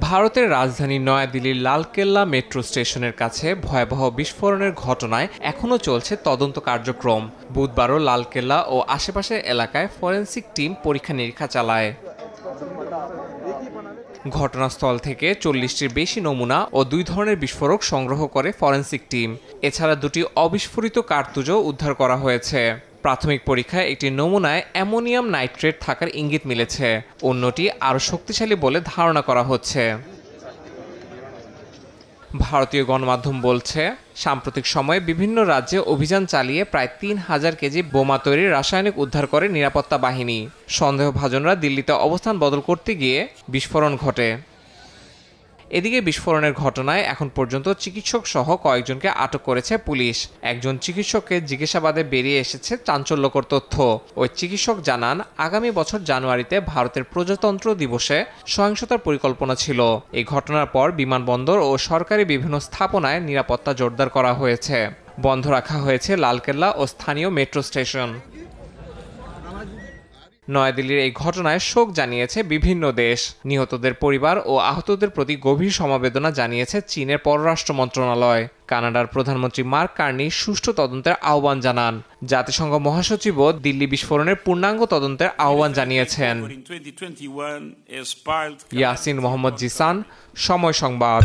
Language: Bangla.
ভারতের রাজধানী নয়াদিল্লির লালকেল্লা মেট্রো স্টেশনের কাছে ভয়াবহ বিস্ফোরণের ঘটনায় এখনও চলছে তদন্ত কার্যক্রম। বুধবারও লালকেল্লা ও আশেপাশের এলাকায় ফরেনসিক টিম পরীক্ষা নিরীক্ষা চালায়। ঘটনাস্থল থেকে 40টির বেশি নমুনা ও 2 ধরনের বিস্ফোরক সংগ্রহ করে ফরেনসিক টিম। এছাড়া 2টি অবিস্ফোরিত কার্তুজও উদ্ধার করা হয়েছে। প্রাথমিক পরীক্ষায় একটি নমুনায় অ্যামোনিয়াম নাইট্রেট থাকার ইঙ্গিত মিলেছে, অন্যটি আরও শক্তিশালী বলে ধারণা করা হচ্ছে। ভারতীয় গণমাধ্যম বলছে, সাম্প্রতিক সময়ে বিভিন্ন রাজ্যে অভিযান চালিয়ে প্রায় 3000 কেজি বোমা তৈরির রাসায়নিক উদ্ধার করে নিরাপত্তা বাহিনী। সন্দেহভাজনরা দিল্লিতে অবস্থান বদল করতে গিয়ে বিস্ফোরণ ঘটে। এদিকে বিস্ফোরণের ঘটনায় এখন পর্যন্ত চিকিৎসক সহ কয়েকজনকে আটক করেছে পুলিশ। একজন চিকিৎসককে জিজ্ঞাসাবাদে বেরিয়ে এসেছে চাঞ্চল্যকর তথ্য। ওই চিকিৎসক জানান, আগামী বছর জানুয়ারিতে ভারতের প্রজাতন্ত্র দিবসে সহিংসতার পরিকল্পনা ছিল। এই ঘটনার পর বিমানবন্দর ও সরকারি বিভিন্ন স্থাপনায় নিরাপত্তা জোরদার করা হয়েছে। বন্ধ রাখা হয়েছে লালকেল্লা ও স্থানীয় মেট্রো স্টেশন। নয়াদিল্লির এই ঘটনায় শোক জানিয়েছে বিভিন্ন দেশ। নিহতদের পরিবার ও আহতদের প্রতি গভীর সমবেদনা জানিয়েছে চীনের পররাষ্ট্র মন্ত্রণালয়। কানাডার প্রধানমন্ত্রী মার্ক কার্নি সুষ্ঠু তদন্তের আহ্বান জানান। জাতিসংঘ মহাসচিবও দিল্লি বিস্ফোরণের পূর্ণাঙ্গ তদন্তের আহ্বান জানিয়েছেন। ইয়াসিন মোহাম্মদ জিসান, সময় সংবাদ।